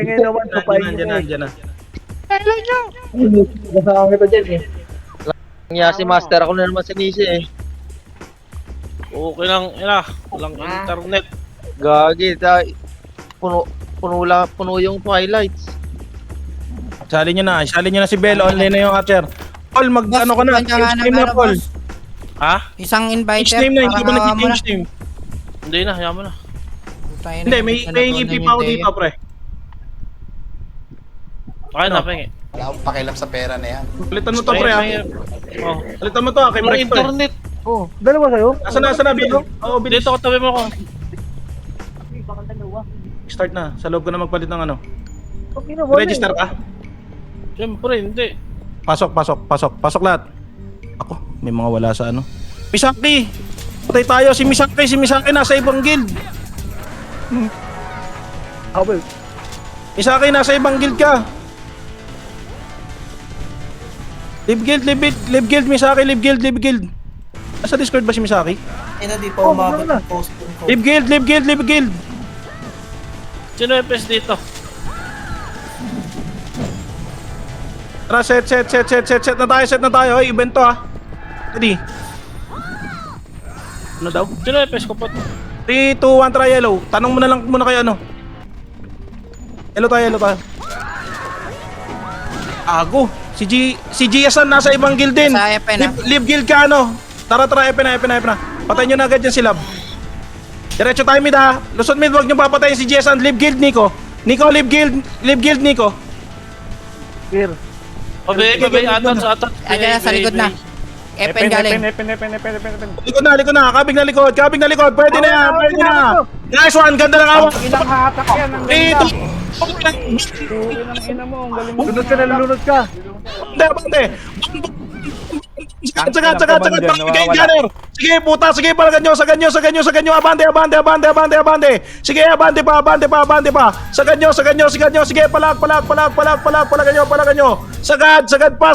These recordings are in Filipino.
Ngayon naman, kapain Nandiyan na, nandiyan na. Kasama kita dyan eh. Kaya si Master ako na naman sa Nisi eh. Okay lang, walang internet. Gagi, puno yung twilights. Sali nyo na si Bell, online na yung catcher. Paul, ano ka na, change name na Paul. Ha? Isang Change inviter. name na, hindi para ba nawa mo nag-change name? Hindi na, hayaan mo na. Tayo na, Hindi, may natutunan EP yung pa ako Teo. dito, pre. Okay na, pengi. Wala akong pakialam sa pera na yan. Palitan mo to, pre, ha? Oh, palitan mo to, kay Walang Break to, eh. internet. Oh, dalawa sa'yo? Nasa na, Bill? Oo, Bill. Dito, katabi mo ako. Start na, sa loob ko na magpalit ng ano. Okay na, wala Register ka? Siyempre, hindi. Pasok lahat. Ako, may mga wala sa ano. Misaki! Patay tayo, si Misaki nasa ibang guild. Abel. Misaki, nasa ibang guild ka. Live guild, Misaki, live guild. Nasa Discord ba si Misaki? Di pa Oh, umabot wala na. ng post ko. Live guild. Sino yung pes dito? Tara, set na tayo. Hoy, event to, ha. Ready? Ano daw? Sino yung pes ko po? 3, 2, 1, try yellow. Tanong mo na lang muna kayo ano. Yellow tayo. Ago. Si Giasan nasa ibang guild din. Sa FN, ha? Live guild ka ano. Tara, FN na. Patayin nyo na agad yan si Lab. Diretso tayo mid, ha. Lusot mid, wag nyo papatayin si Giasan. Live guild, Nico. Live guild, Nico. Clear. Pabay, atat. Ayan na, sa likod na. FN galing. Likod na. Kabig na likod. Pwede na yan. Nice one. Ganda ng awa. Ilang hatak yan, ang Dito. Lunod ka. Bante. Sagat. Kay Gunner. Sige, puta. Sige, palagan nyo. Sa ganyo. Abante. Sige, abante pa. Sa ganyo. Sige, palagan nyo. Sagad pa.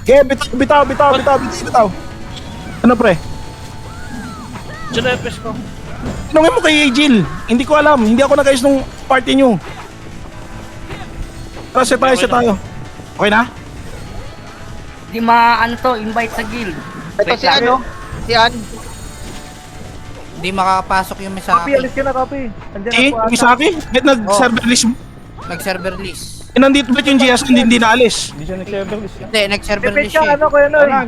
Okay, bitaw. Ano, pre? Sino yung pes ko? Tanungin mo kay Jill. Hindi ko alam. Hindi ako nag-ayos nung party nyo. Tara, set tayo. Okay na? Di invite sa guild. Ito si ano? Si An. Hindi makakapasok yung Copy, Misaki. alis ka na, copy. Andiyan Eh, na po ata. Misaki? Bakit nag-server list mo? Nag-server list. Eh, nandito ba yung GS hindi naalis? Hindi, nag-server Depende list ka, siya. ano, Kuya Noy? Tara.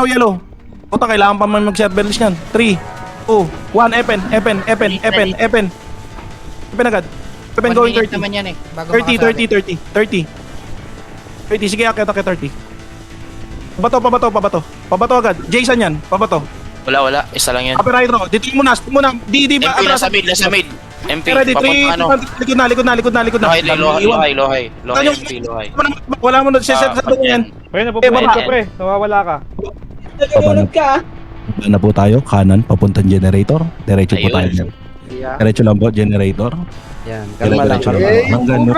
Yellow. Puta, kailangan pa man mag-server list yan. 3, 2, 1, Epen agad. Epen 1 going minute 30. naman yan eh. Bago 30. Sige, akit 30. Pabato agad. Jason yan, pabato. Wala. Isa lang yan. Copyright ro. Dito muna. Di ba? MP, nasa mid. MP, Ready, 3, likod na. Lohay. MP. Wala mo na, set sa yan. Pre, nawawala ka. Baba na po tayo, kanan, papuntang generator. Diretso po tayo. Diretso lang po, generator. Yan, Diretso lang po. Hanggang nok.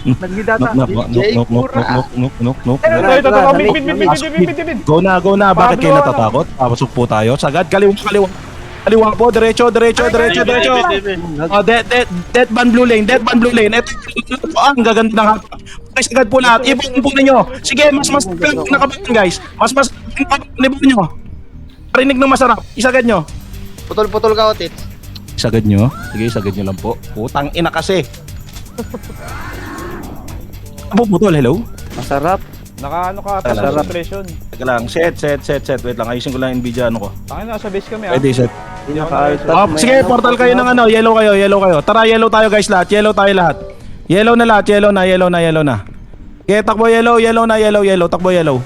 Nagidata. Nok. Go na. Bakit kayo natatakot? Papasok po tayo. Sagad, kaliwa po, diretso. Dead ban blue lane. Ito ang gaganda ng hapa. Okay, sagad po lahat. Ibon po ninyo. Sige, mas nakabatin, guys. Mas libon nyo. Parinig ng masarap. Isagad nyo. Putol ka, Otit. Isagad nyo. Sige, isagad nyo lang po. Putang ina kasi. Putol, hello? Masarap. Naka-ano ka, Tara, taas tara. suppression. Teka lang, set. Wait lang, ayusin ko lang yung Nvidia ano ko. Tangin na, sa base kami Ready, set. Naka-alta. Sige, portal kayo ng ano, yellow kayo. Tara, yellow tayo guys lahat. Yellow na lahat, yellow na. Okay, takbo yellow na, takbo yellow.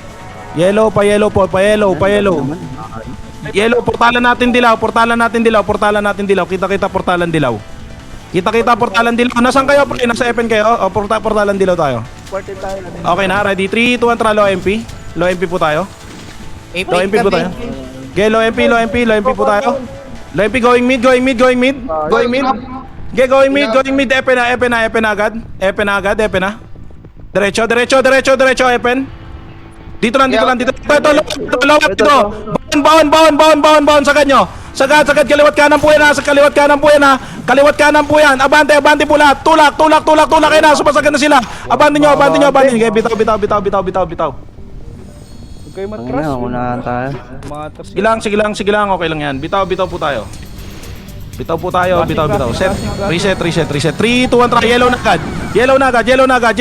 Yellow, pa yellow. Yellow, portalan natin dilaw. Kita portalan dilaw. Portalan dilaw. Nasaan kayo? Nasa FN kayo? O, portalan dilaw tayo. Okay na, ready? 3, 2, 1, tara, low MP. Low MP po tayo. Low MP po tayo. Okay, low MP po tayo. Low MP going mid. Okay, going mid. Epen na agad. Diretso, Epen. Dito lang. Ito. Baon. Sagad nyo. Sagad, kaliwat kanan po yan ha. Sa kaliwat kanan po yan ha. Kaliwat kanan po yan. Abante po lahat. Tulak. Ayun na, sumasagad na sila. Abante nyo. Okay, bitaw. Huwag kayo matras. unahan tayo. Matras. Sige lang. Okay lang yan. Bitaw po tayo. Bitaw. Set. Reset. 3, 2, 1, try. Yellow na agad. Yellow na agad.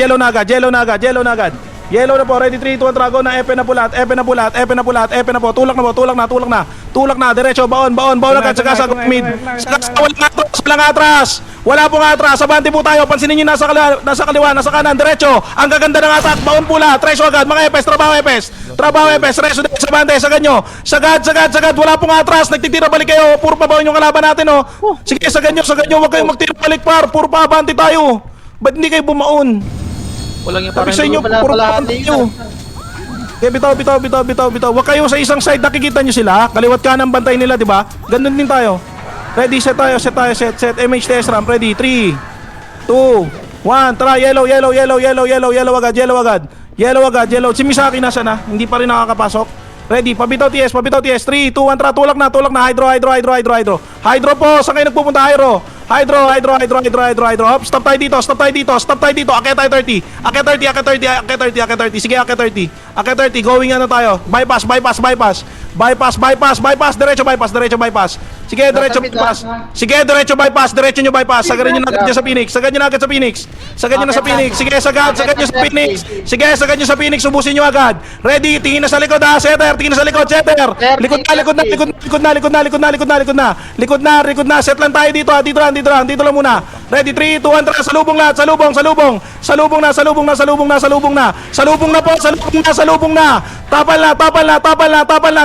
Yellow na po. Ready, 3, 2, 1, try. Go na. Epe na po. Tulak na. Diretso. Baon agad. Saka mid. Walang atras. Wala pong atras. Abante po tayo. Pansinin nyo nasa kaliwa, nasa kanan. Diretso. Ang gaganda ng attack. Baon pula. Treso agad. Mga epes. Trabaho epes. Reso din sa bante. Sagad nyo. Sagad. Wala pong atras. Nagtitira balik kayo. Puro pa baon yung kalaban natin, oh. Sige, sagad nyo. Huwag kayong magtira balik, par. Puro pa abante tayo. Ba't hindi kayo bumaon? Walang yung Sabi sa inyo, puro pa abante nyo. Okay, bitaw. Huwag kayo sa isang side, nakikita nyo sila. Kaliwat kanan bantay nila, di ba? Ganun din tayo. Ready, set. MHTS ramp, ready. 3, 2, 1, tara. Yellow agad. Si Misaki nasa na, hindi pa rin nakakapasok. Ready, pabitaw TS. 3, 2, 1, tara. Tulak na. Hydro. Hydro po, saan kayo nagpupunta? Hydro. Hop, stop tayo dito. Akit tayo 30. Sige, akit 30. Going ano tayo. Bypass. Diretso bypass. Sige, diretso bypass. Diretso nyo bypass. Sagad nyo na agad sa Phoenix. Sige, sagad nyo sa Phoenix. Ubusin nyo agad. Ready, tingin na sa likod ha. Setter. Likod na. Set lang tayo dito ha. Dito lang muna. Ready, 3, 2, 1, tara. Salubong lahat. Salubong na. Tapal na.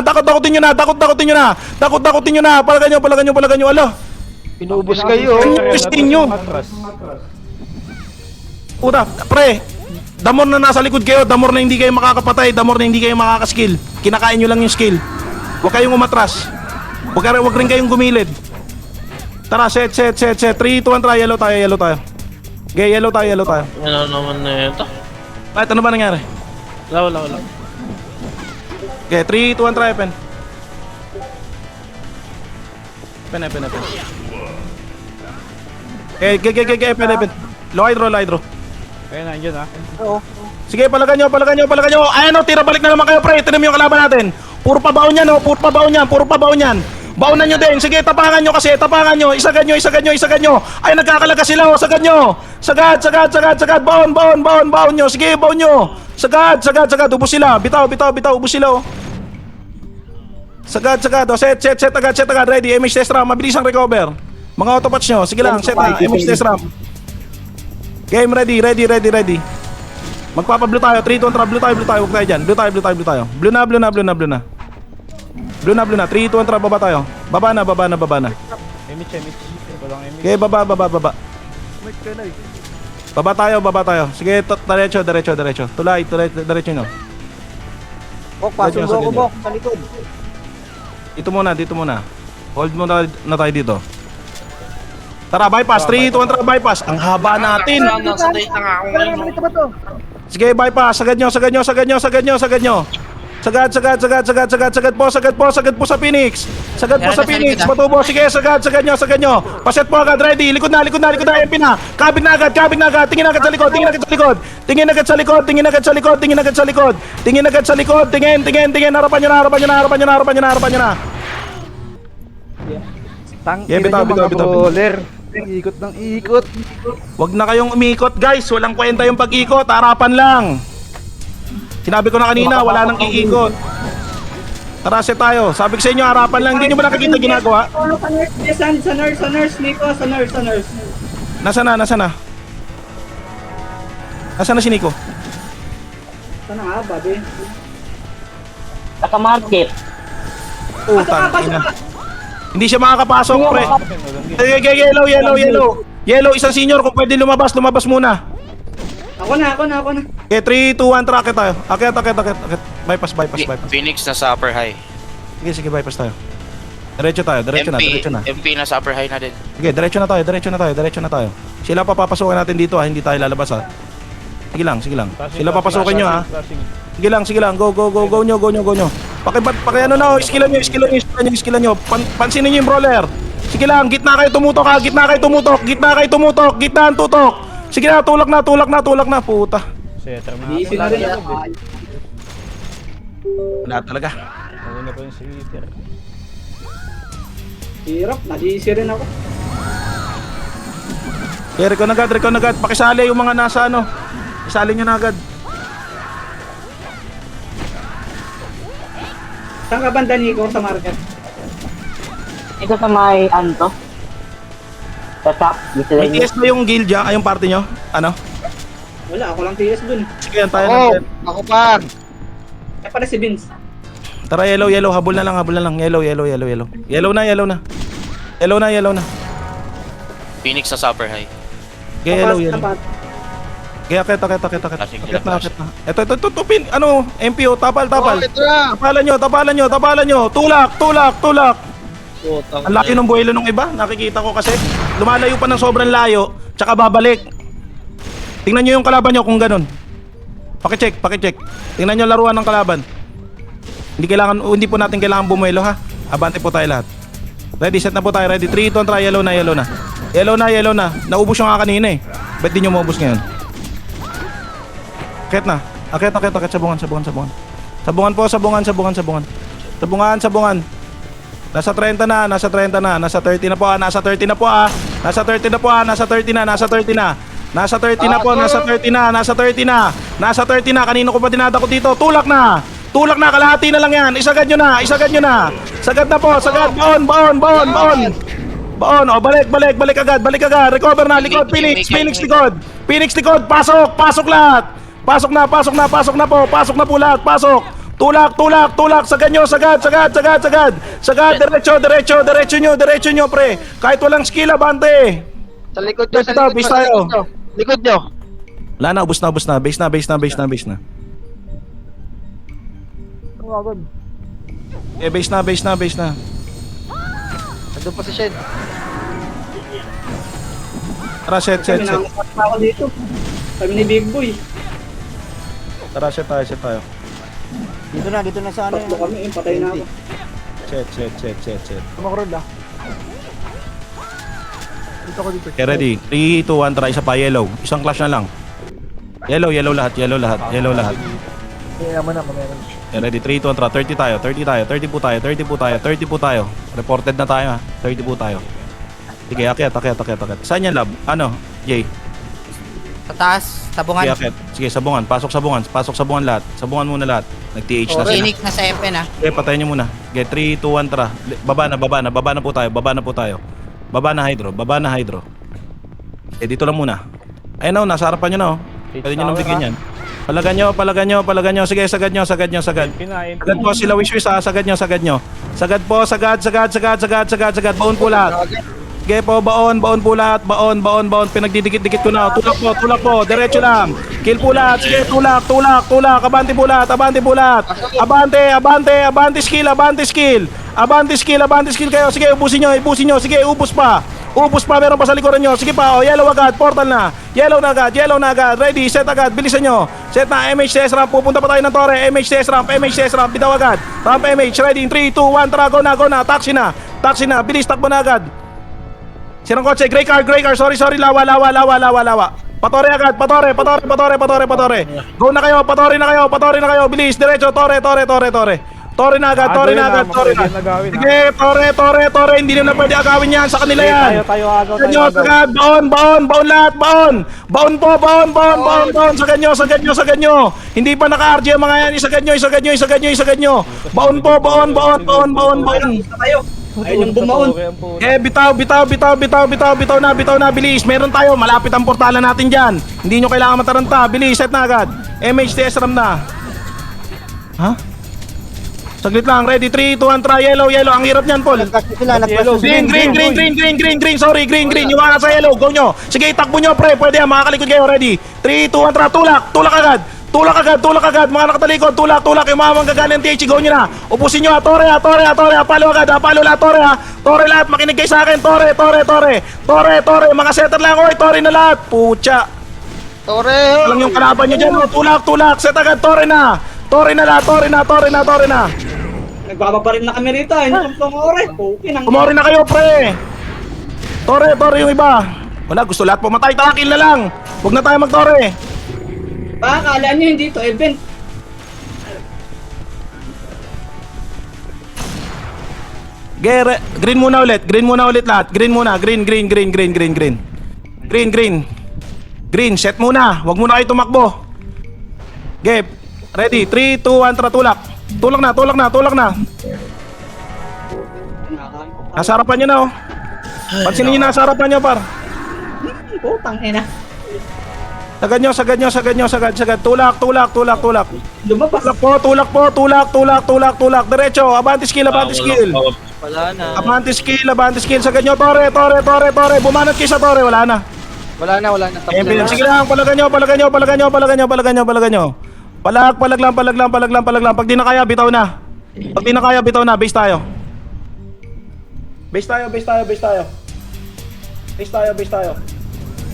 Takutin nyo na. Palagan nyo. Alo. Pinubos kayo. Pisting nyo. Puta, pre. Damor na nasa likod kayo. Damor na hindi kayo makakapatay. Damor na hindi kayo makakaskill. Kinakain nyo lang yung skill. Huwag kayong umatras. Huwag rin kayong gumilid. Tara, set. 3, 2, 1, try. Yellow tayo. Okay, yellow tayo. Ano naman na ito? Kahit ano ba nangyari? Wala. Okay, 3, 2, 1, try. Pen. Okay, pen. Low hydro. Kaya na, andyan ha. Sige, palagan nyo. Ayan o, tira balik na naman kayo, pre. Tinan mo yung kalaban natin. Puro pa baon yan. Baonan nyo din. Sige, tapangan nyo. Isagad nyo. Ay, nagkakalaga sila, oh. Sagad nyo. Sagad. Baon nyo. Sige, baon nyo. Sagad. Ubus sila. Bitaw. Ubus sila, oh. Sagad. Oh, set agad. Ready. MH test RAM. Mabilis ang recover. Mga autopatch nyo. Sige lang, set na. MH test RAM. Game ready. Magpapa-blue tayo. 3, 2, 1, blue tayo. Huwag tayo dyan. Blue tayo. Blue na. 3, 2, 1, tara, baba tayo. Baba na. Emich. Ito lang Emich. Okay, baba. Baba tayo. Sige, diretso. Tulay, diretso nyo. Pasok mo, sa likod. Dito muna. Hold muna na tayo dito. Tara, bypass. 3, 2, 1, tara, bypass. Ang haba natin. Sige, bypass. Sagad nyo. Sagad po sa Phoenix. Patubo. Sige, sagad nyo. Paset po agad, ready. Likod na. MP na. Kabig na agad. Tingin agad sa likod. Tingin agad sa likod. Harapan nyo na. Bitaw. Roller. Ikot ng ikot. Wag na kayong umikot, guys. Walang kwenta yung pag-ikot. Harapan lang. Sinabi ko na kanina, wala nang iikot. Tara, set tayo. Sabi ko sa inyo, harapan lang. Hindi nyo ba nakikita ginagawa? Sa nurse, Nico, sa nurse. Nasaan na? Nasaan na si Nico? Sana nga, babe. Naka-market. Utang ina. Hindi siya makakapasok, pre. Yellow, isang senior. Kung pwede lumabas muna. Ako na. Okay, 3, 2, 1, tara, akit tayo. Akit. Bypass. Phoenix nasa upper high. Sige, bypass tayo. Diretso na. MP nasa upper high na din. Sige, diretso na tayo. Sila pa papasukin natin dito, ha. Hindi tayo lalabas, ha. Sige lang, sige lang. Flashing, Sila papasukin nyo ha. flashing. Sige lang, go nyo. Paki ano na, skillan nyo. Pansinin nyo yung brawler. Sige lang, gitna kayo tumutok ha, gitna ang tutok. Sige na, tulak na, puta. Setter na Easy na rin ako. Wala talaga. Una pa yung setter. Hirap, nag-easy rin ako. Okay, recon agad. Pakisali yung mga nasa ano. Isali nyo na agad. Saan ka banda, Nico, sa market? Ito sa may anto. Sa top, dito May TS ba yung guild dyan? Ay, yung party nyo? Ano? Wala, ako lang TS dun. Sige, yan tayo Ako, natin. ako par. Eh, pala si Vince. Tara, yellow. Habol na lang. Yellow na. Phoenix nasa upper high. Okay, yellow. Tapat. Kaya kita. Flashing sila, flash. Ito, pin. Ano? MPO, tapal. Oh, ito na. Tapalan nyo. Tulak. Putang Ang laki ng buhelo nung iba. Nakikita ko kasi. Lumalayo pa ng sobrang layo. Tsaka babalik. Tingnan nyo yung kalaban nyo kung ganun. Pakicheck. Tingnan nyo laruan ng kalaban. Hindi po natin kailangan bumuelo ha. Abante po tayo lahat. Ready, set na po tayo. Ready, 3, 2, 1, try. Yellow na. Naubos yung nga kanina eh. Ba't di nyo maubos ngayon? Akit na. Akit. Sabungan. Nasa 30 na. Nasa 30 na po. Nasa 30 na. Kanino ko pa dinadako dito? Tulak na. Kalahati na lang yan. Isagad nyo na. Sagad na po. Baon. O, balik agad. Recover na. Likod. Phoenix likod. Pasok lahat. Pasok na po lahat. Tulak. Sagad. Diretso nyo, pre. Kahit walang skill, abante. Sa likod nyo, Base tayo. Likod nyo. Wala na, ubos na. Base na. Eh, base na. Nandun pa si Shed. Tara, set. Kami nangapat pa ako dito. Kami ni Big Boy. Tara, set tayo. Dito na sa ano Tatlo kami, patay na ako. Set. Tumakrod ah. Dito ko dito. Okay, ready. 3, 2, 1, try. Isa pa, yellow. Isang clash na lang. Yellow lahat. Kaya naman na, meron. Okay, ready. 3, 2, 1, try. 30 tayo. 30 po tayo. Reported na tayo ha. 30 po tayo. Sige, akyat. Saan yan, lab? Ano, Jay? Sa taas, tabungan. Sige, akyat. Sige, sabungan. Pasok sabungan lahat. Sabungan muna lahat. Nag-TH na sila. Phoenix na sa FN ah. Okay, patayin nyo muna. Okay, 3, 2, 1, tara. Baba na po tayo. Baba na hydro. Eh, dito lang muna. Ayun na, nasa harapan nyo na. Pwede nyo nang bigyan yan. Palagan nyo. Sige, sagad nyo. Sagad po sila wish ha. Sagad nyo. Sagad. Baon po lahat. Sige po, baon po lahat. Baon. Pinagdidikit-dikit ko na. Tulak po. Diretso lang. Kill po lahat. Sige, tulak. Abante po lahat. Abante skill kayo. Sige, ubusin nyo. Sige, ubus pa. Meron pa sa likuran nyo. Sige pa, yellow agad. Portal na. Yellow na agad. Ready, set agad. Bilisan nyo. Set na, MHTS ramp. Pupunta pa tayo ng torre. MHTS ramp. Bitaw agad. Ramp MH. Ready, 3, 2, 1. Tara, go na. Taxi na. Bilis, takbo na agad. Sirang kotse, gray car, sorry, lawa. Patore agad, patore. Go na kayo, patore na kayo, bilis, diretso, tore. Tore na agad. Sige, tore, hindi na pwede agawin yan, sa kanila yan. Tayo agaw. Sagad, baon lahat, baon po, sagad nyo. Hindi pa naka-RG ang mga yan, isagad nyo. Baon po. Ayun yung bumaon. Eh, bitaw na, bilis. Meron tayo, malapit ang portalan natin dyan. Hindi nyo kailangan mataranta, bilis, set na agad. MHTS RAM na. Ha? Saglit lang, ready, 3, 2, 1, try, yellow, ang hirap niyan, Paul. Green, sorry, green, yung mga nasa yellow, go nyo. Sige, itakbo nyo, pre, pwede yan, makakalikod kayo, ready. 3, 2, 1, try, tulak agad, mga nakatalikod, tulak, yung mga manggagaling ng TH, go nyo na. Upusin nyo, tore, palo agad, tore lahat, makinig kayo sa akin, tore, mga setter lang, oy, tore na lahat, pucha. Tore! Alam yung kalaban nyo dyan, oh. Tulak, tulak. Set agad, Tore na. Tore na. Nagbababaril na kami rito. Hindi ko ore. Okay nang. Kumori na kayo, pre. Tore yung iba. Wala, gusto lahat pumatay. Tara, kill na lang. Huwag na tayo mag-tore. Baka akala nyo hindi to event. Green muna ulit lahat. Green muna. Green. Green, set muna. Huwag muna kayo tumakbo. Okay, ready. 3, 2, 1, tara, tulak. Tulak na. Nasa harapan nyo na, oh. Pansinin nyo nasa harapan nyo, par. Putang ina. Sagad nyo. Tulak. Lumabas. Tulak. Diretso. Abante skill. Wala na. Abante skill. Sagad nyo, Tore. Bumanat kayo sa Tore. Wala na. Wala na. Tapos Sige na. lang, palagan nyo. Palag lang. Pag di na kaya, bitaw na. Base tayo.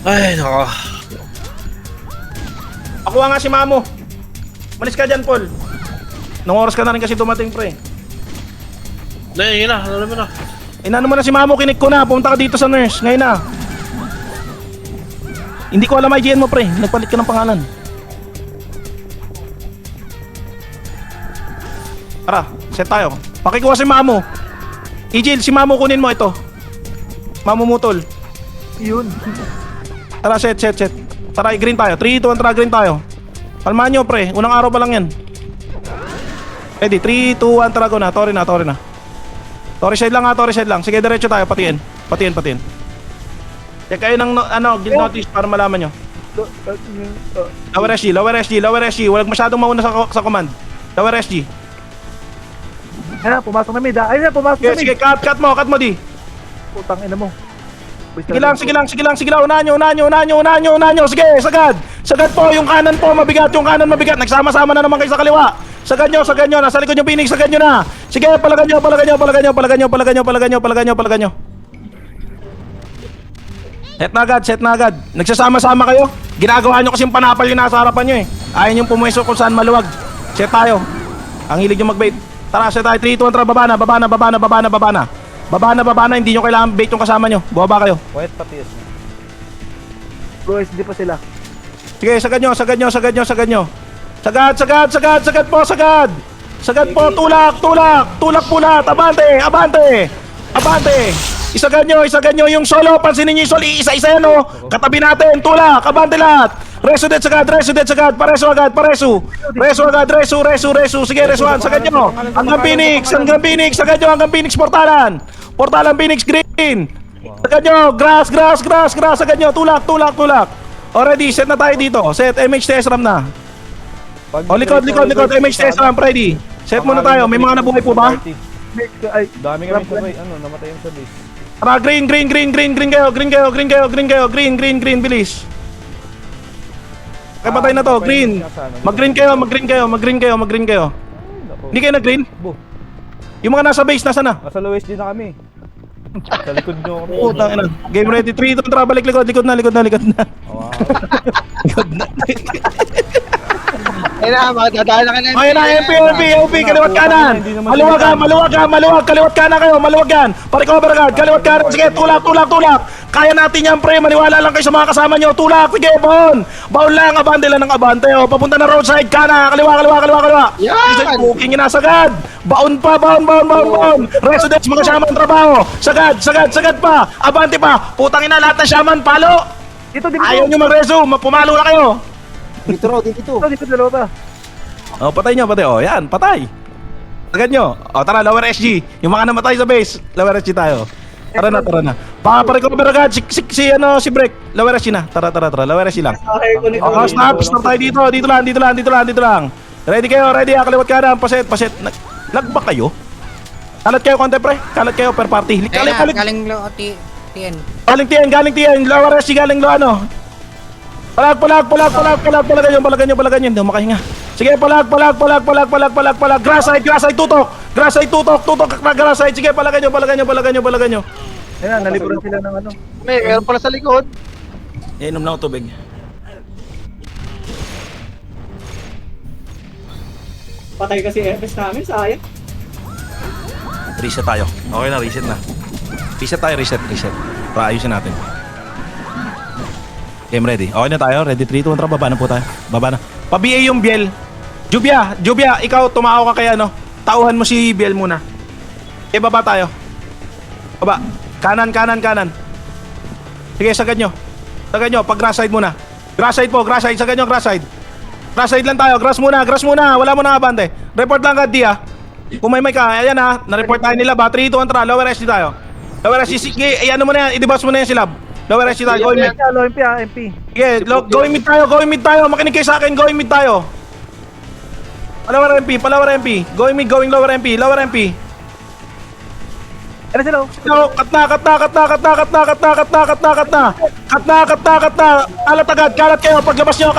Ay, nako. Pakuha nga si Mamo. Malis ka dyan, Paul. Nung oras ka na rin kasi dumating, pre. Yun na. Alam mo na. Inano mo na si Mamo, kinik ko na. Pumunta ka dito sa nurse. Ngayon na. Hindi ko alam IGN mo, pre. Nagpalit ka ng pangalan. Tara, set tayo. Pakikuha si Mamo. Ijil, si Mamo kunin mo ito. Mamo Mutol. Yun. Tara, set. Tara, green tayo. 3, 2, 1, tara, green tayo. Kalmahan nyo, pre. Unang araw pa lang yan. Ready, 3, 2, 1, tara, go na. Tore na. Tore side lang. Sige, diretso tayo. Patiin. Check kayo ng guild notice para malaman nyo. Lower SG. Huwag masyadong mauna sa command. Lower SG. Ayun na, pumasok na mid ha. Ayun na, pumasok na mid. Sige, cut mo, di. Putang ina mo. Sige lang. Unahan nyo. Sige, sagad po. Yung kanan po, mabigat. Nagsama-sama na naman kayo sa kaliwa. Sagad nyo. Nasa likod yung Phoenix, sagad nyo na. Sige, palagan nyo. Set na agad. Nagsasama-sama kayo. Ginagawa nyo kasing panapal yung nasa harapan nyo, eh. Ayaw nyo pumwesto kung saan maluwag. Set tayo. Ang hilig nyo mag-bait. Tara, set tayo. 3, 2, 1, tara, baba na. Hindi nyo kailangan bait yung kasama nyo. Bumaba kayo. Quiet pati yes. Bro, SD pa sila. Sige, sagad nyo. Sagad po, tulak pulat, abante. Isagad nyo yung solo, pansinin nyo yung solo, isa-isa yan, oh. Katabi natin, tulak, abante lahat. Reso sagad, pareso agad. Sige, resuan, sagad nyo. Hanggang Phoenix, sagad nyo, hanggang Phoenix, portalan Phoenix, green. Sagad nyo, grass, sagad nyo, tulak. Already, set na tayo dito. Set, MHTS RAM na. Likod, MHTS RAM, ready. Set muna tayo, may mga nabuhay po ba? Ay, Dami kami sabay. Namatay yung sa base. Tara, green kayo, bilis. Kaya patay na to, green. Mag-green kayo. Hindi kayo nag-green? Bu. Yung mga nasa base, nasa na? Nasa lowest din na kami. Sa likod nyo kami. Putang ina. Game ready, 3, 2, tara, balik, likod na. Wow. Ayun na, magdadaan na ka na. Ayun na, MP, kaliwat kanan. Maluwag, kaliwat kanan kayo, maluwag yan. Parecover agad, kaliwat kanan, sige, tulak. Kaya natin yan, pre, maniwala lang kayo sa mga kasama nyo. Tulak, sige, baon lang, abante lang ng abante, oh. Papunta na roadside, kanan, kaliwa. Yan! Booking inasagad. Baon. Residents, mga shaman, trabaho. Sagad pa, abante pa. Putang ina, lahat ng shaman, palo. dito. Ayaw nyo mag-resume, pumalo na kayo. Dito, dalawa pa. Oh, patay. Oh, yan, patay. Agad nyo. Oh, tara, lower SG. Yung mga namatay sa base, lower SG tayo. Tara na. Paparecover agad si Break. Lower SG na. Tara. Lower SG lang. Oh, stop tayo dito. Dito lang. Ready kayo. Kaliwat kanan. Paset. Lag ba kayo? Kalat kayo, konti pre. Kalat kayo per party. Galing lo, TN. Galing tiyan. Lower SG, galing lo ano. Palag nyo. Hindi mo makahinga. Sige, palag. Grass side, tutok. Grass side. Sige, palagan nyo. Ayun na, nalipuran sila ng ano. Meron pala sa likod. Inom na ako tubig. Patay kasi FS namin, sayang. Reset tayo. Okay na, reset na. Reset tayo, reset. Paayusin natin. Game ready. Okay na tayo. Ready, 3, 2, 1, baba na po tayo. Baba na. Pa-BA yung Biel. Jubia, ikaw tumao ka kaya no? Tauhan mo si Biel muna. Baba tayo. Baba. Kanan. Sige, sagad nyo. Pag grass side muna. Grass side, sagad nyo, grass side. Grass side lang tayo. Grass muna. Wala mo na abante. Report lang agad, Dia. Kung may ka, ayan ha. Na-report tayo nila ba? 3, 2, 1, lower SD tayo. Lower SD, sige, ayan mo na yan. I-deboss mo na yan si Lab. Lower SD tayo, going mid. Hello, MP. Sige, going mid tayo. Makinig kayo sa akin, going mid tayo. Palawar MP. Going lower MP. Ano sila? Kat na. Kalat kayo. Paglabas nyo,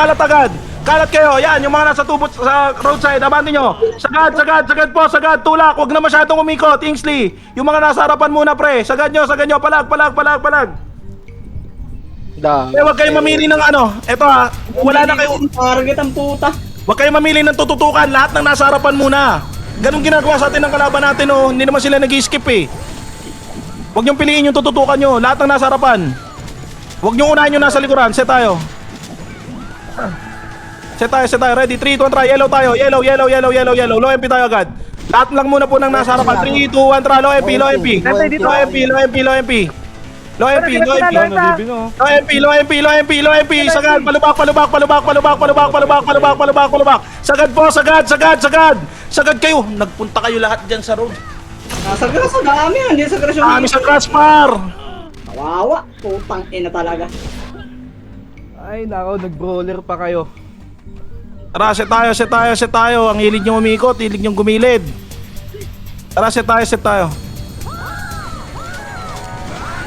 kalat kayo. Yan, yung mga nasa tubot sa roadside, abante nyo. Sagad po. Tulak. Huwag na masyadong umikot, Kingsley. Yung mga nasa harapan muna, pre. Sagad nyo. Palag. Huwag kayo mamili ng ano. Eto ha, wala na kayo. Target ang puta. Huwag kayo mamili ng tututukan. Lahat ng nasa harapan muna. Ganun ginagawa sa atin ng kalaban natin, oh. Hindi naman sila nag-skip eh. Huwag niyong piliin yung tututukan nyo. Lahat ng nasa harapan. Huwag niyong unahin yung nasa likuran. Set tayo. Ready? 3, 2, 1, try. Yellow tayo. Yellow. Low MP tayo agad. Lahat lang muna po ng nasa harapan. 3, 2, 1, try. Low MP. Ano, Low MP. Sagad. Palubak. Sagad po. Sagad kayo. Nagpunta kayo lahat dyan sa road. Nasa grass, ang dami. Hindi sa grass yung Kami sa Graspar. kawawa. Putang ina talaga. Ay, nako, nag-brawler pa kayo. Tara, set tayo. Ang hilig nyo umikot, hilig nyo gumilid. Tara, set tayo.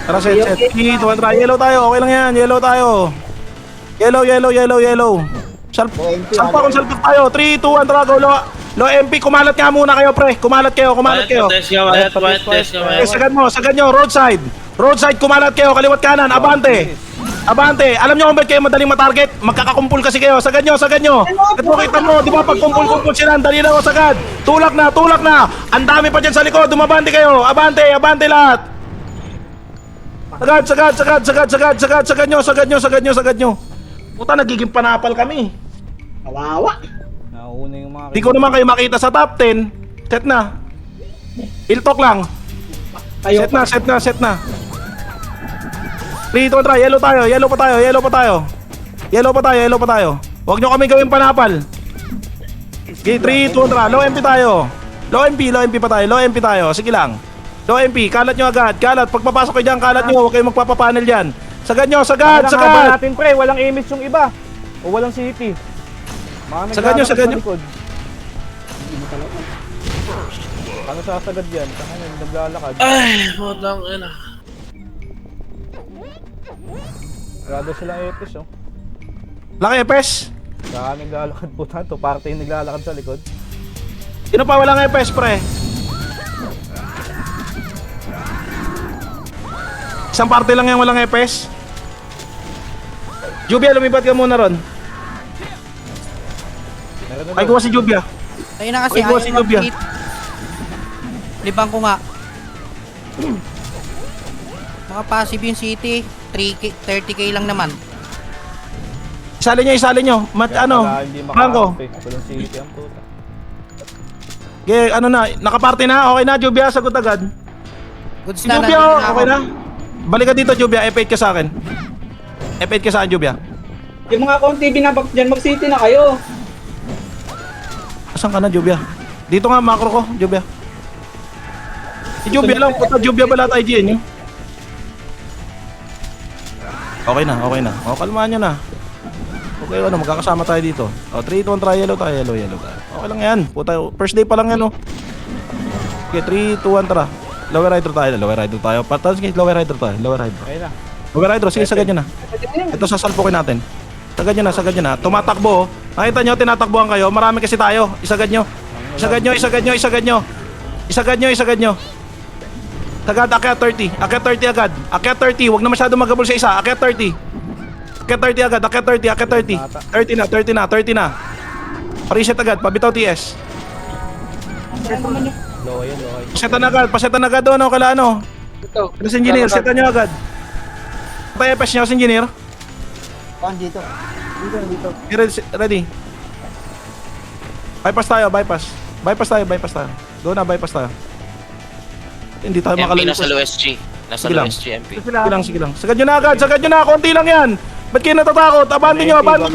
Tara, set. 3, 2, 1, try. Yellow tayo, okay lang yan. Yellow tayo. Yellow. Salpak tayo. 3, 2, 1, tara, go. Low MP, kumalat nga muna kayo, pre. Kumalat kayo. Sagad nyo. Roadside, kumalat kayo. Kaliwat kanan, abante. Alam nyo kung ba't kayo madaling matarget? Magkakakumpul kasi kayo. Sagad nyo. Ito kita mo, di ba pag kumpul sila, dali na ako sagad. Tulak na. Ang dami pa dyan sa likod, dumabante kayo. Abante lahat. Sagad nyo. Puta, nagiging panapal kami. Kawawa. Nauna yung mga... Di ko naman kayo makita sa top 10. Set na. Iltok lang. Kayo Set na. 3, 2, 1, try. Yellow pa tayo. Huwag nyo kami gawin panapal. Okay, 3, 2, 1, try. Low MP tayo. Low MP pa tayo. Sige lang. Low MP, kalat nyo agad. Pagpapasok kayo dyan, kalat nyo. Huwag kayo magpapapanel dyan. Sagad nyo. Walang haba natin, pre. Walang image yung iba. O walang city. Sagad nyo. Ano sasagad yan? Ano naglalakad? Ay, putang ina. Grado silang epis, oh. Laki EPS. Saan naglalakad po tanto? Parte yung naglalakad sa likod. Sino pa walang EPS, pre? Isang parte lang yan walang EPS. Jubia, lumipat ka muna ron. Meron na Ay, kuha si Jubia. Ayun na kasi, Ay, boss, si Jubia. Libang ko nga. Naka-passive yung city. 30k lang naman. Isali nyo. Bangko. Walang city ang puta. Okay, ano na, nakaparty na? Okay na, Jubia, sagot agad. Goods Si na, Jubia, nandito na okay ako. na? Balik ka dito, Jubia, F8 ka sa akin. F8 ka sa akin, Jubia. Yung mga konti binabak dyan, mag-city na kayo. Asan ka na, Jubia? Dito nga, macro ko, Jubia. Si Jubia lang, puta, Jubia ba lahat IGN nyo? Okay na. O, kalmahan nyo na. Okay, magkakasama tayo dito. O, 3, 2, 1, try. Yellow tayo. Okay lang yan. Puta, first day pa lang yan, oh. Okay, 3, 2, 1, tara. Lower rider tayo. Patas, lower rider tayo. Ayun na. Lower rider, sige, sagad nyo na. Ito, sasalpukin natin. Sagad nyo na. Tumatakbo, oh. Nakita nyo, tinatakbuhan kayo. Marami kasi tayo. Isagad nyo. Sagad, akyat 30 agad. Akyat 30, wag na masyado maghabol sa isa. Akyat 30 agad. 30 na. Reset agad, pabitaw TS. Low yun, low. Pasetan agad doon, kala ano. Ito. Kasi engineer, setan nyo agad. Patay EPS nyo, engineer. Dito. Ready. Bypass tayo. Bypass tayo. Doon na, bypass tayo. Hindi tayo MP makalipas. nasa low SG. Nasa Sige low lang. SG MP. Sige lang. Sagad nyo na agad, konti lang yan. Ba't kayo natatakot? Abante nyo. Abante.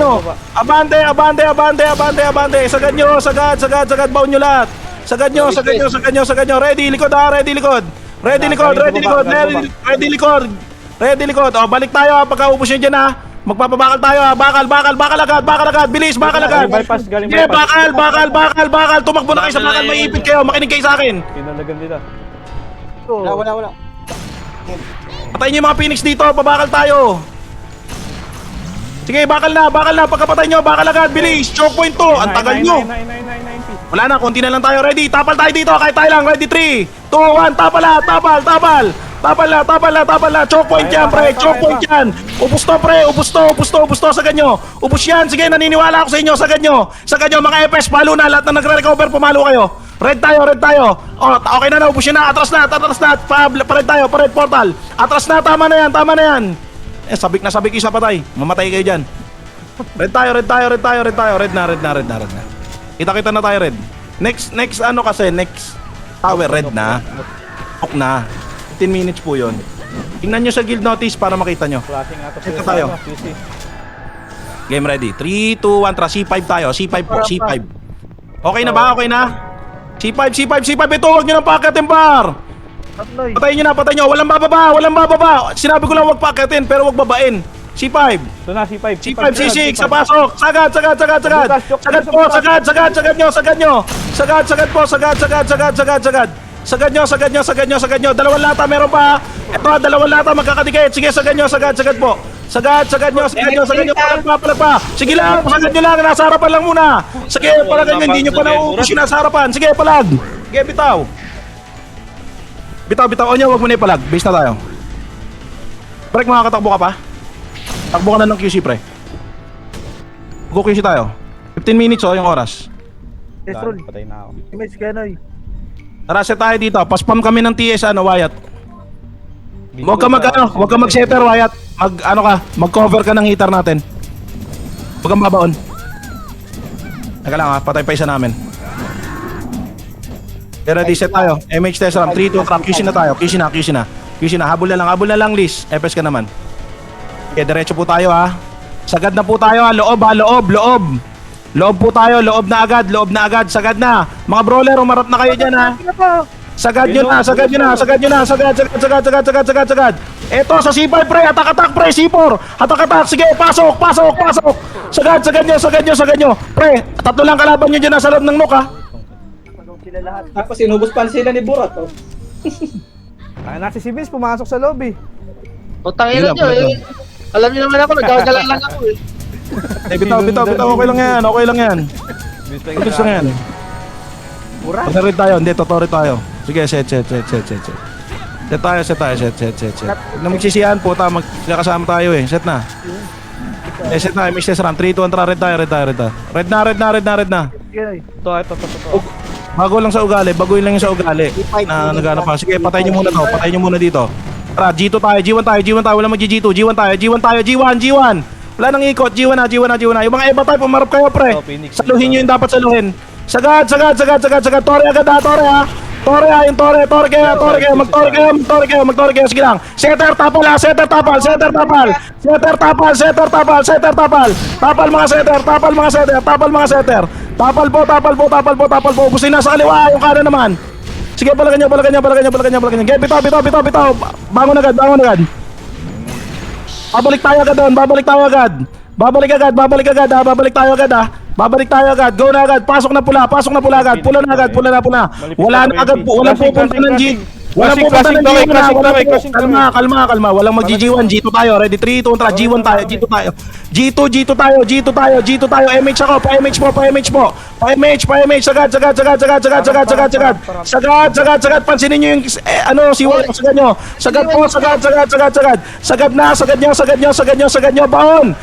Sagad nyo, sagad. Baon nyo lahat. Sagad nyo. Ready, likod. Ready, likod. O, balik tayo pagka-ubos nyo dyan ha. Magpapabakal tayo ha. Bakal agad. Bilis, bakal agad. Galing Sige, bypass. bakal. Tumakbo na kayo sa bakal, maiipit kayo. Makinig kayo sa akin. Kinalagan nila. Wala. Patayin niyo yung mga Phoenix dito, pabakal tayo. Sige, bakal na. Pagkapatay nyo, bakal agad, bilis. Choke point to, ang tagal nyo. 9. Wala na, konti na lang tayo. Ready, tapal tayo dito, kahit tayo lang. Ready, 3, 2, 1, tapal na. Choke point yan, pre. Choke point yan. Ubus to, pre. Ubus to. Sagad nyo. Ubus yan. Sige, naniniwala ako sa inyo. Sagad nyo, mga FS. Palo na. Lahat na nagre-recover, pumalo kayo. Red tayo. O, okay na. Ubus yan na. Atras na. Pared tayo. Pared portal. Atras na. Tama na yan. Sabik isa patay. Mamatay kayo dyan. Red tayo. Red na. Kita na tayo, red. Next ano kasi, next tower, red na. Ok na. 15 minutes po yun. Tingnan nyo sa guild notice para makita nyo. Flashing ata Ito tayo. Game ready. 3, 2, 1, tara. C5 tayo. C5 po. C5. Okay na ba? C5. Ito, huwag nyo nang pakatin, par. Patayin nyo. Walang bababa. Sinabi ko lang huwag pakatin, pero huwag babain. C5. Ito na, C5. C6, sa pasok. Sagad nyo. Dalawang lata, meron pa. Ito, dalawang lata, magkakadikit. Sige, sagad nyo. Sagad nyo. Palag pa. Sige lang, sagad nyo lang. Nasa harapan lang muna. Sige, palagay nyo, hindi nyo pa nauubos yung nasa harapan. Sige, palag. Sige, bitaw. O nyo, huwag mo na ipalag. Base na tayo. Break, makakatakbo ka pa. Takbo ka na ng QC, pre. Go QC tayo. 15 minutes, yung oras. Patay na ako. Image Kenoy. Tara, set tayo dito. Paspam kami ng TS, Wyatt. Huwag ka mag-setter, Wyatt. Mag-cover ka ng heater natin. Huwag kang babaon. Teka lang patay pa isa namin. Ready, set tayo. MH test RAM, 3, 2, trap. QC na tayo. QC na. Habol na lang, list. FS ka naman. Okay, diretso po tayo ha. Sagad na po tayo ha. Loob. Loob po tayo. Loob na agad. Sagad na. Mga brawler, umarap na kayo dyan ha. Sagad nyo na. Sagad. Eto sa C5 pre. Atak pre. C4. Atak. Sige, pasok. Sagad nyo. Pre, tatlo lang kalaban nyo dyan nasa loob ng nok ha. Tapos inubos pa sila ni Burat. Oh. Nasi si Vince pumasok sa lobby. Utang ina nyo eh. Alam niyo naman ako, nagkagala lang ako eh. Bitaw. Okay lang yan. Gusto nga yan. Pag-red tayo. Hindi, totoo tayo. Sige, set. Set tayo. Huwag na magsisiyan po. Magkakasama tayo eh. Set na. Set na. Mix test run. 3, 2, 1, tara. Red tayo. Red na. Kenoy. Ito. Bago lang sa ugali. Baguhin lang yung sa ugali. Na nagana pa. Sige, patayin nyo muna to. Patayin nyo muna dito. Tara, G2 tayo. G1 tayo. Wala mag-G2. G1 tayo. G1. Wala nang ikot. G1 na. Yung mga EVA type, umarap kayo, pre. Saluhin nyo yung dapat saluhin. Sagad. Tore agad ha. Tore kayo. Mag-tore kayo. Sige lang. Setter tapal. Tapal mga setter. Tapal po. Ubusin na sa kaliwa. Yung kanan naman. Sige, balagan nyo. Okay, bitaw. Bangon agad. Babalik tayo agad. Babalik tayo agad. Go na agad. Pasok na pula agad. Pula na agad. Walang pupunta ng G. Wala Classic, po ba classic ng to, G1 classic Wala to, po. classic to. Kalma. Walang mag-G1. G2 tayo. Ready? 3, 2, 1, G1 tayo. G2 tayo. MH ako. Pa-MH po. Pa-MH. Sagad. Pansinin nyo yung, si Wala. Sagad nyo. Sagad nyo. Baon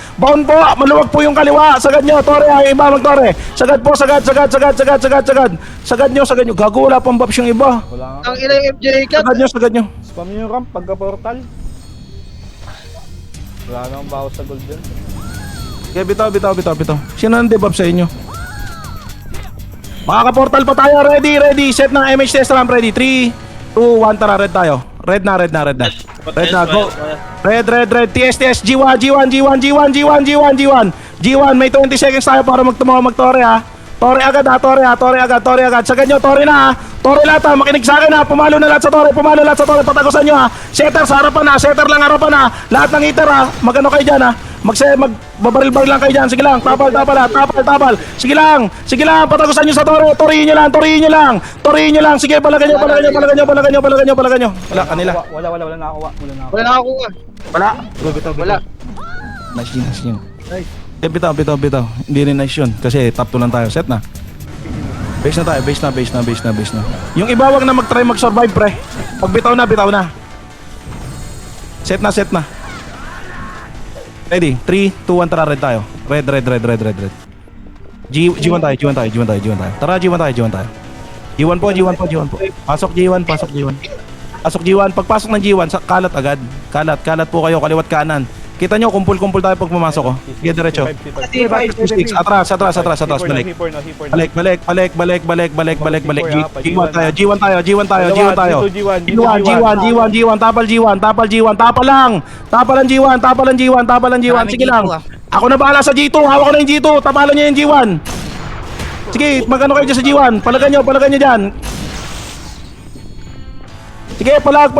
po. Maluwag po yung kaliwa. Sagad nyo. Tore, yung iba mag-tore. Sagad po. Sagad nyo. Gago, wala pang buffs yung iba. Wala nga. Ang ina yung MJ cut. Sagad nyo. Spam nyo yung ramp pagka-portal. Wala nang bawas sa gold dyan. Okay, bitaw. Sino nang debuff sa inyo? Makaka-portal pa tayo. Ready. Set na MH test ramp. Ready. 3, 2, 1. Tara, red tayo. Red na. Go. Red. TS. G1. May 20 seconds tayo para mag-tore ha. Tore agad. Sagad nyo, tore na ha. Tore lahat ha. Makinig sa akin ha. Pumalo na lahat sa tore. Patagusan nyo ha. Setter sa harapan ha. Setter lang harapan ha. Lahat ng hitter ha. Magano kayo dyan ha. Magbabaril-baril lang kayo dyan. Sige lang. Tapal ha. Tapal. Sige lang. Patagusan nyo sa tore. Torihin nyo lang. Sige, balagan nyo. Wala kanila. Wala nakakuha. Wala nakakuha. Wala. Nice yun. Bitaw. Hindi rin nice yun. Kasi top 2 lang tayo. Set na. Base na. Yung iba wag na mag-try mag-survive, pre. Pag bitaw na. Set na. Ready? 3, 2, 1, tara, red tayo. Red. G1 tayo. Tara, G1 tayo. G1 po. Pasok G1. Pagpasok ng G1, kalat agad. Kalat po kayo, kaliwat kanan. Kita nyo, kumpul tayo pag pumasok ko. Sige, diretso. Atras. Balik. G1 tayo. G1. Tapal lang. Tapal ang G1. Sige lang. Ako na bahala sa G2. Hawak ko na yung G2. Tapalan nyo yung G1. Sige, magano kayo dyan sa G1. Palagan nyo dyan. Sige, palag.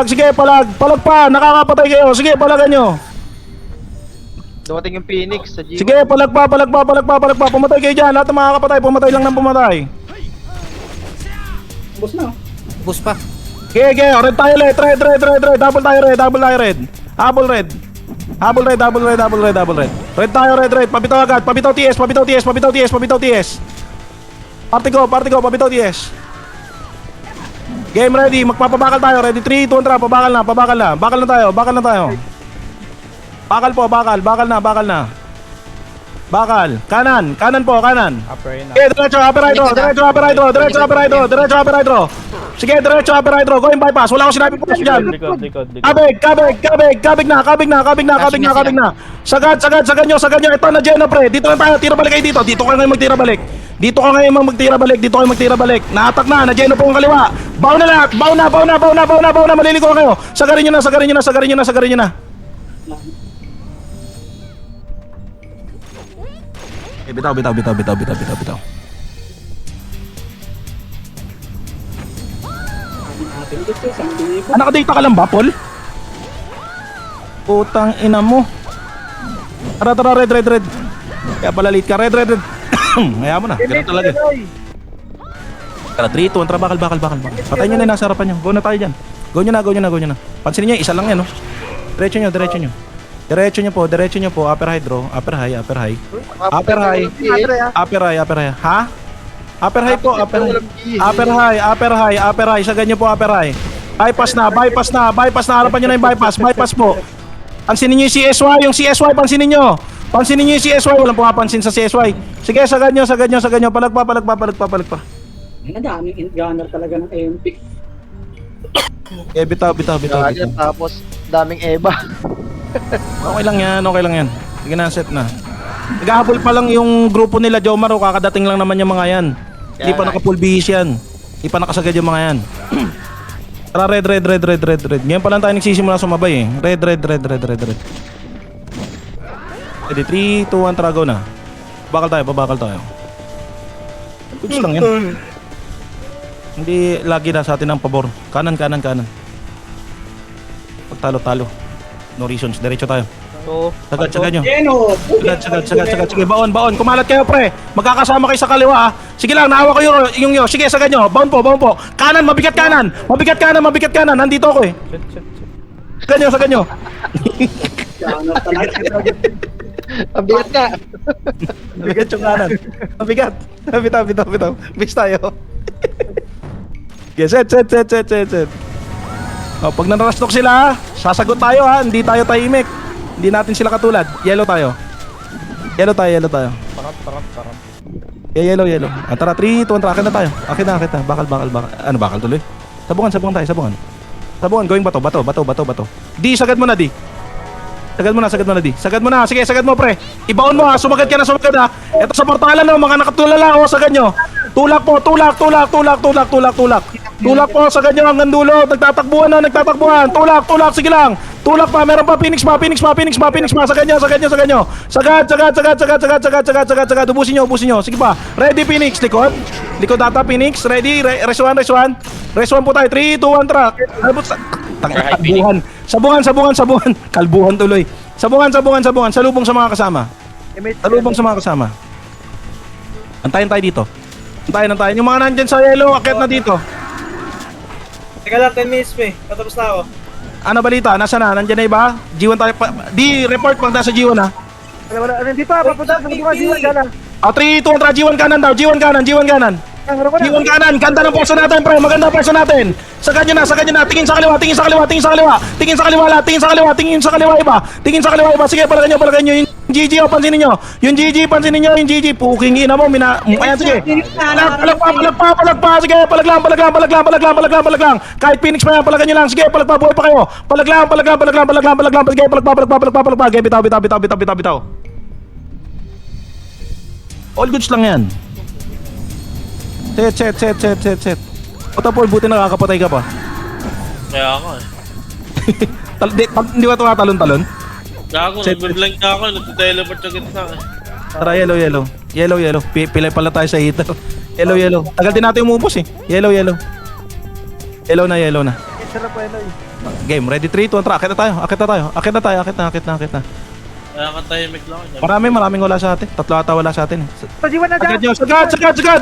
Sige, palag pa. Nakakapatay kayo. Sige, palagan nyo. Dumating yung Phoenix sa G1. Sige, palag pa. Pumatay kayo dyan. Lahat ng makakapatay. Pumatay lang ng pumatay. Boss na. Boost pa. Okay. Red tayo ulit. Red. Double tayo red. Habol red. Red tayo, red. Pabitaw agad. Pabitaw TS. Party ko. Pabitaw TS. Game ready. Magpapabakal tayo. Ready? 3, 2, 1, pabakal na. Bakal na tayo. Bakal na. Kanan po. Upper yun Okay, diretso upper right draw. Sige, diretso upper right draw. Going bypass. Wala akong sinabi po dyan. Likod. Kabig na. Sagad nyo. Ito na Geno, pre. Dito na tayo. Tira balik kayo dito. Dito kayo magtira balik. Naatak na. Na Geno po ang kaliwa. Baw na lahat. Baw na. Maliliko na kayo. Sagarin nyo na. Bitaw. Nakadata ka lang ba, Paul? Putang ina mo. Tara, red. Kaya pala late ka, red. Hayaan mo na, ganun talaga. Tara, 3, 2, 1, tara, bakal. Patayin nyo na yung nasa harapan nyo. Go na tayo dyan. Go nyo na. Pansinin nyo, isa lang yan, no? Diretso nyo po. Upper high draw. Upper high. Upper high. Ha? Upper high po. Upper high. Sagad nyo po, upper high. Bypass na. Harapan nyo na yung bypass po. Pansinin nyo yung CSY. Pansinin nyo yung CSY. Walang pumapansin sa CSY. Sige, sagad nyo. Palag pa. Ang daming gunner talaga ng MP. Bitaw. Tapos, daming Eva. Okay lang yan. Sige na, set na. Naghahabol pa lang yung grupo nila, Jomar. Kakadating lang naman yung mga yan. Hindi pa naka-full bihis yan. Hindi pa nakasagad yung mga yan. Tara, red. Ngayon pa lang tayo nagsisimula sumabay eh. Red. Ready, 3, 2, 1, tara, go na. Babakal tayo. Goods lang yan. Hindi lagi na sa atin ang pabor. Kanan. Pagtalo-talo. No reasons. Diretso tayo. Sagad nyo. Yeno. Sagad. Sige, baon. Kumalat kayo, pre. Magkakasama kayo sa kaliwa, ha. Sige lang, naawa ko yung sige, sagad nyo. Baon po. Kanan, mabigat kanan. Nandito ako, eh. Sagad nyo. Ang bigat ka. Mabigat yung kanan. Mabigat. Bitaw. Bis tayo. Okay, set. Oh, pag nanarastok sila, sasagot tayo, ha. Hindi tayo tahimik. Hindi natin sila katulad. Yellow tayo. Parang. Yellow. Tara, 3, 2, 1, akin na tayo. Akin na. Bakal. Ano, bakal tuloy? Sabungan tayo. Sabungan, going bato. Di, sagad mo na, di. Sagad mo na. Sige, sagad mo, pre. Ibaon mo, ha. Sumagad ka na. Ito sa portalan, no. Mga nakatulala, sagad nyo. Tulak po. Tulak po, sagad nyo hanggang dulo. Nagtatakbuhan. Tulak. Sige lang. Tulak pa. Meron pa. Phoenix pa. Sagad nyo. Sagad. Ubusin nyo. Sige pa. Ready, Phoenix. Likod data, Phoenix. Ready. Res 1. Res 1 po tayo. 3, 2, 1, track. Kalbuhan. Sabungan. Kalbuhan tuloy. Sabungan. Salubong sa mga kasama. Antayin tayo dito. Antayin. Yung mga nandyan sa yellow, akit na dito. Teka lang, 10 minutes pa eh. Patapos na ako. Ano balita? Nasa na? Nandyan na iba? G1 tayo. Di, report pag nasa G1, ha? Wala. Dito papunta sa mga G1 kanan. 3, 2, 1, tara. G1 kanan daw. G1 kanan. G1 kanan. Ganda ng pwesto natin, pre. Maganda ang pwesto natin. Sagad nyo na. Tingin sa kaliwa. Tingin sa kaliwa iba. Sige, palagan nyo. Yung GG, pansinin nyo. Yung GG. Puking ina mo. Ayan, sige. Palag pa. Sige, palag lang. Kahit Phoenix pa yan, palagan nyo lang. Sige, palag pa. Buhay pa kayo. Palag lang. Sige, palag pa. Okay, bitaw. All goods lang yan. Set. Paul, buti nakakapatay ka pa. Kaya ako, Hindi ba tumatalon-talon? Gago, nag-blank na ako. Nag-teleport sa gitna, Tara, yellow. Pilay pala tayo sa heater. Yellow. Tagal din natin umubos, eh. Yellow. Yellow na. Sarap po yun. Game, ready, 3, 2, 1, tara. Akit na tayo. Kaya ka tahimik lang. Maraming wala sa atin. 3 ata wala sa atin, eh. Sa G1 na dyan. Sagad.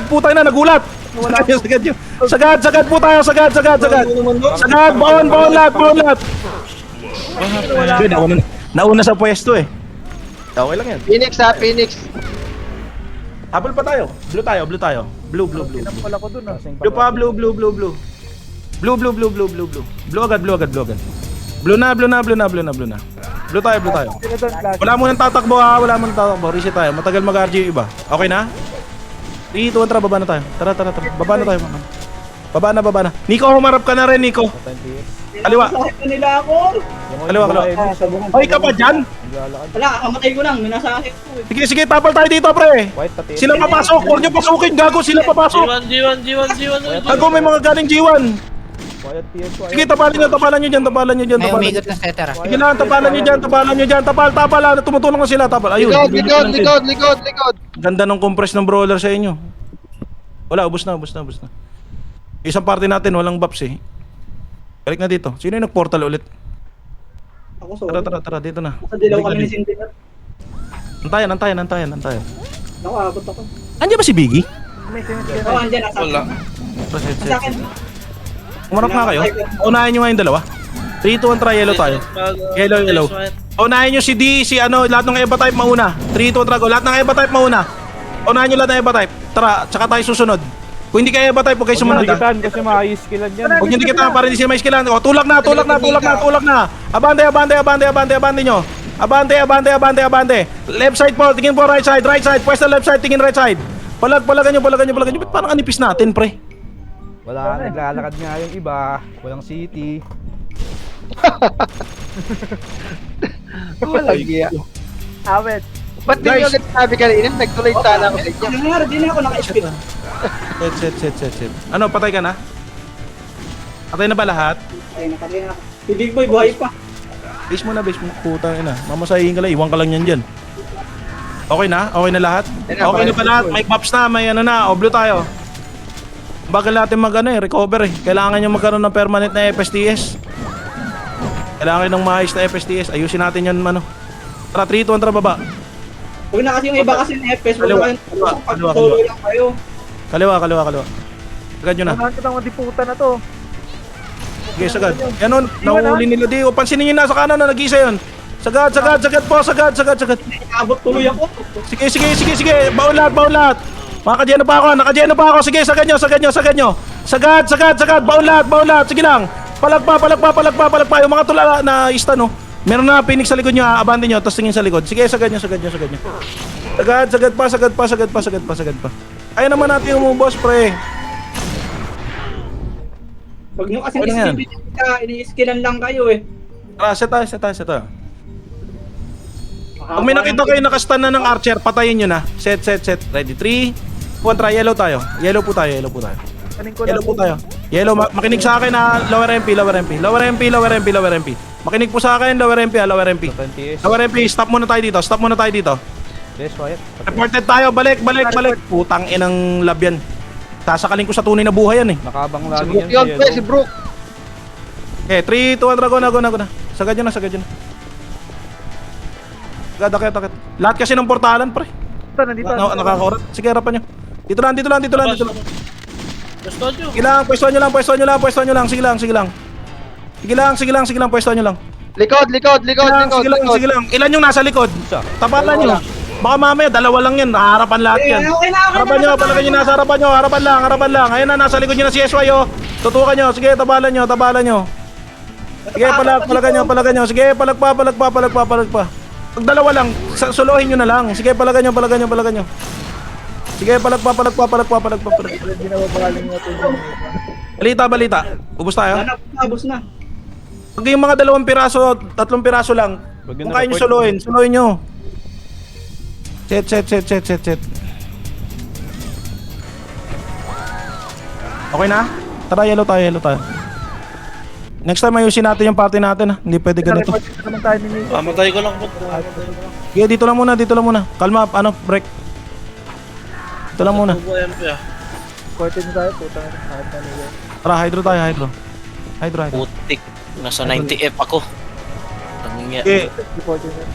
Putay na, nagulat. Sagad nyo. Sagad po tayo. Sagad. Baon lahat. Nauna sa pwesto, eh. Okay lang yan. Phoenix. Habol pa tayo. Blue tayo. Blue. Wala ko dun, Blue pa, blue. Blue agad. Blue na. Blue tayo. Wala mo nang tatakbo, ha. Reset tayo. Matagal mag-RG yung iba. Okay na? 3, 2, 1, tara. Baba na tayo. Tara. Baba na tayo. Baba na. Nico, humarap ka na rin, Nico. Kaliwa. Masakit na nila ako. Kaliwa. Ay, ka pa dyan? Wala, kamatay ko lang. Minasakit ko eh. Sige, tapal tayo dito, pre. Sila papasok. Huwag nyo pasukin, gago. Sila papasok. G1. Gago, may mga galing G1. Sige, tapalan nyo dyan. May umigot na setter, ah. Sige lang, tapalan nyo dyan. Tapal. Tumutulong na sila, tapal. Ayun. Likod. Ganda ng compress ng brawler sa inyo. Wala, ubos na. Isang party natin, walang buffs, eh. Balik na dito. Sino yung nag-portal ulit? Ako sorry. Tara, dito na. Sa dilaw kami ni Syndicat. Antayan. Nakaabot ako. Andiyan ba si Biggie? Oo, andyan. Nasa Wala. sa akin. Umarap nga kayo. Unahin nyo nga yung dalawa. 3, 2, 1, try. Yellow tayo. Yellow. Unahin nyo si D, si ano, lahat ng EVA type mauna. 3, 2, 1, try. Go. Lahat ng EVA type mauna. Unahin nyo lahat ng EVA type. Tara, tsaka tayo susunod. Kung hindi kayo EVA type, huwag kayo sumunod, ha. Kasi makakaiskilan yan. Huwag nyo dikitan para hindi sila may skillan. O, tulak na. Abante nyo. Abante. Left side po, tingin po right side. Pwesto left side, tingin right side. Palagan nyo. Ba't parang anipis natin, pre? Wala, naglalakad nga yung iba. Walang city. Walang giya. Awet. Ba't di nyo ulit sabi kanina? Nagtuloy sana ako sa inyo. Yung nga, di na ako naka-speed. Set. Ano, patay ka na? Patay na ba lahat? Ay, nakatay na ako. Si Big Boy, buhay pa. Base mo. Putang ina. Mamasahin ka lang. Iwan ka lang yan dyan. Okay na lahat? Okay na ba lahat? May pops na, may ano na. O, blue tayo. Bagal natin recover, eh. Kailangan nyo magkaroon ng permanent na FSTS. Kailangan ng maayos na FSTS. Ayusin natin yan, Tara, 3, 2, 1, tara, baba. Huwag na kasi yung iba kasi ng FPS, wala Kaliwa, kayong kaliwa, kaliwa, solo lang kayo. Kaliwa. Sagad nyo na. Unahan ko ng mga diputan na to. Sige, sagad. Ganon, nahuli nila di. O, pansinin nyo na sa kanan na nag-isa yun. Sagad po, sagad. Abot tuloy ako. Sige. Baon lahat. Nakajeno pa ako. Sige, sagad nyo. Sagad. Baon lahat. Sige lang. Palagpa. Yung mga tulala na ista, no. Meron na Phoenix sa likod nyo, abante nyo, tapos tingin sa likod. Sige, sagad nyo. Sagad pa. Kaya naman natin umubos, pre. Huwag nyo kasi Ano yan? ini-skillan lang kayo eh. Tara, set tayo. Pag may nakita kayo nakastan na ng archer, patayin nyo na. Set. Ready, 3, 1, try. Yellow tayo. Yellow po tayo. Kanin ko lang. Yellow, makinig sa akin na lower MP. Makinig po sa akin, lower MP. Lower MP, stop muna tayo dito. Yes, Wyatt. Reported tayo, balik. Putang inang lab yan. Sasakalin ko sa tunay na buhay yan eh. Nakabang Si lagi Brook yan yun, pre, si Brook. Okay, 3, 2, 1, go na. Sagad nyo na. Agad. Lahat kasi ng portalan, pre. Nandito. Nakakaorat. Sige, harapan nyo. Dito lang. Gusto nyo? Sige lang, pwesto nyo lang. Sige lang, pwesto nyo lang. Likod. Sige lang. Ilan yung nasa likod? Tapalan nyo. Baka mamaya, dalawa lang yan. Harapan lahat yan. Okay na. Harapan nyo, palagay nyo nasa harapan nyo. Harapan lang. Ayun na, nasa likod nyo na si SY, oh. Tutukan nyo. Sige, tabalan nyo. Sige, palagay nyo. Sige, palagpa. Pag dalawa lang, suluhin nyo na lang. Sige, palagay nyo. Sige, palagpa. Balita. Ubus tayo. Abos na. Pag yung mga 2 piraso, 3 piraso lang. Kung kaya nyo suluhin nyo. Set. Okay na? Tara, yellow tayo. Next time ayusin natin yung party natin ha. Hindi pwede ganito. Naman tayo ni Nico. Mamatay ko lang po. Okay, dito lang muna. Kalma, break. Dito lang muna. Bubuhay MP ah. Korte nyo tayo, putang. Kahit na nila. Tara, hydro tayo. Hydro. Putik. Nasa 90F ako. Tangingya. Okay, Korte nyo.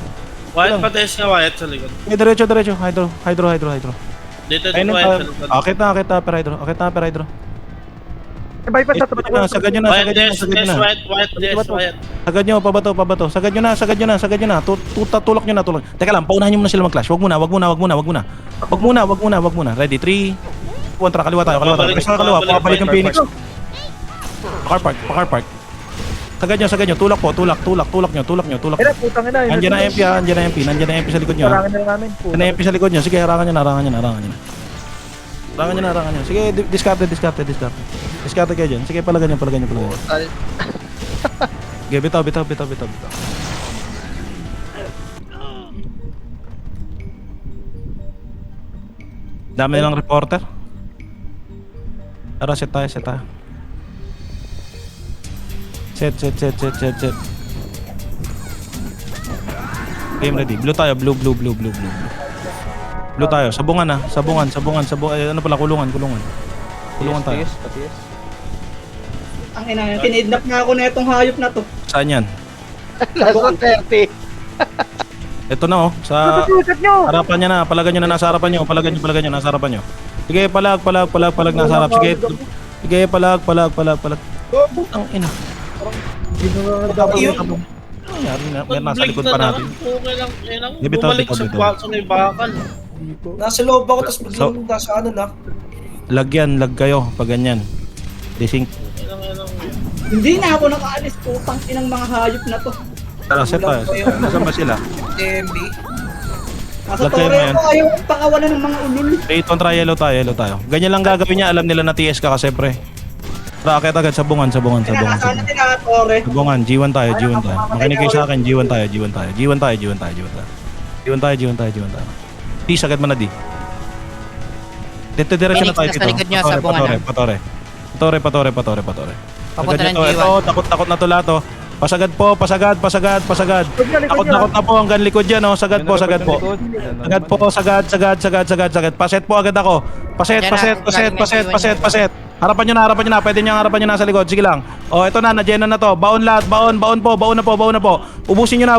Wyatt, patayos nga Wyatt sa likod. diretso. Hydro. Dito Ayun Wyatt sa na, likod. akit na, per hydro. Bypass na to. Sagad nyo na. Wyatt, Wyatt. Sagad nyo, pabato. Sagad nyo na. Tulak nyo na. Teka lang, paunahan nyo muna sila mag-clash. Wag muna. Ready, 3, 1, tara, kaliwa tayo. Press na kaliwa, pakabalik yung Phoenix. Pakar park. Sagad nyo, tulak nyo. Kaya putang ina. Nandiyan na MP sa likod nyo. Sarangin na lang namin. Nandiyan na MP sa likod nyo. Sige, harangan nyo. Sige, discard. Discard kayo dyan. Sige, palagan nyo. Sige, bitaw. Dami nilang reporter. Tara, set tayo. Set. Game ready. Blue tayo. Blue. Blue tayo. Sabungan. Ano pala? Kulungan tayo. Patiis. Ang ina, kinidnap na ako na itong hayop na to. Saan yan? Nasa 30. Ito na, oh. Sa Tutusat nyo! harapan niya na. Palagan nyo na nasa harapan nyo. Nasa harapan nyo. Sige, palag. Nasa harap. Sige, palag. Ang ina. Meron nasa likod pa natin. Okay lang. Bitaw. Bumalik sa may bakal. Nasa loob ako, tapos biglang nasa ano na. Lag kayo. Pag ganyan. Desync. Hindi na ako nakaalis, putang inang mga hayop na to. Tara, set tayo. Nasaan ba sila? TMB. Nasa Lag kayo tore ngayon. ko, ayaw pangawalan ng mga ulul. Rayton, try yellow tayo. Ganyan lang gagawin niya. Alam nila na TS ka kasi, pre. Tara, akit agad. Sabungan. Pinakasana sila tore. Sabungan, G1 tayo. Makinig kayo sa akin, G1 tayo. Peace, agad mo na di. Dito, diretso na tayo Phoenix, dito. nasa likod niya, sabungan na. Patore. Papunta ng Ito, G1. takot na to lahat, oh. Pasagad. Takot na po hanggang likod yan, oh. Sagad po. Sagad. Paset po agad ako. Paset. Harapan nyo na. Pwede nyo harapan nyo na sa likod. Sige lang. Oh, ito na, na-gena na to. Baon lahat, baon po. Ubusin nyo na.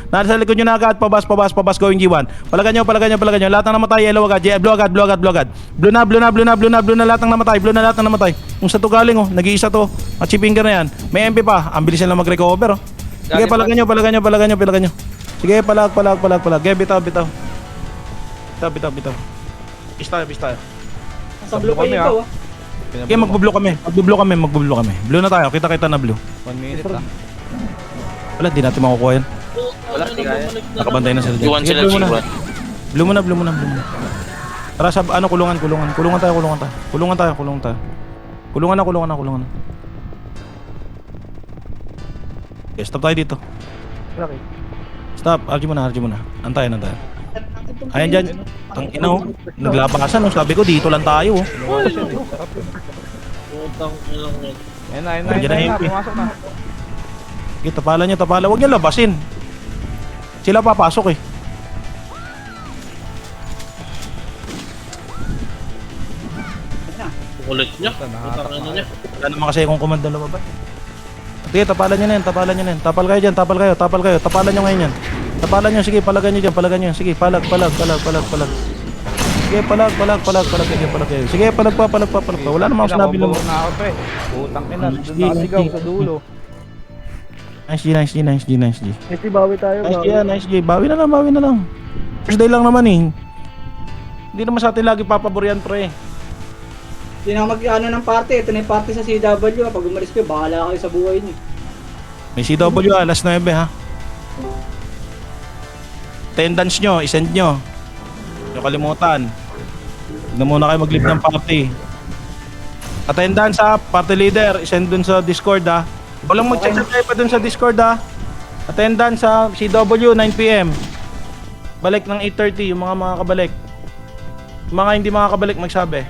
Nasa likod nyo na agad, pabas, going G1. Palagan nyo. Lahat ng namatay, yellow agad. Blue agad. Blue na lahat ng namatay. Kung sa to galing, oh, nag-iisa to. At chipinger na yan. May MP pa. Ang bilis lang mag-recover, oh. Sige, palagan nyo. Sige, palag. Sige, bitaw. Pista. Sa blue kayo ikaw ah. Okay, magbo-blue kami. Blue na tayo. Kita na blue. 1 minute ah. Wala, di natin makukuha yan. Wala, di kaya. Nakabantay na sila. G1 sila, blue muna. G1. Blue muna. Tara sa kulungan. Kulungan tayo. Kulungan na. Okay, stop tayo dito. Okay. Stop. RG muna. Antayin. Ayan dyan. Ang ina, oh. Naglabasan, oh. Sabi ko, dito lang tayo, oh. Putang ilang yan. Ayun Nandiyan na na, MP. pumasok na. Okay, tapala nyo. Huwag nyo labasin. Sila papasok, eh. Kulit niya. Putang ina niya. Wala naman kasi kung kumanda lumabas. Sige, tapalan nyo na yan. Tapal kayo dyan. Tapalan nyo ngayon yan. Tapalan nyo. Sige, palagan nyo dyan. Sige, palag. Sige, palag. Sige, palag pa. Wala namang sinabi lang. Na ako pre. Putang ina, doon nakasigaw sa dulo. Nice G. Kasi bawi tayo. Nice G. Bawi na lang. First day lang naman, eh. Hindi naman sa atin lagi papaborian, pre. Hindi na mag-ano ng party. Ito na yung party sa CW. Pag umalis kayo, bahala kayo sa buhay niyo. May CW, alas 9, ha. Attendance nyo, isend nyo. Huwag nyo kalimutan. Huwag na muna kayo mag-leave ng party. Attendance, ha. Party leader, isend dun sa Discord, ha. Walang mag-chat pa dun sa Discord, ha. Attendance, sa CW, 9 PM. Balik ng 8:30, yung mga kabalik. Yung mga hindi makakabalik, magsabi.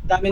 Dami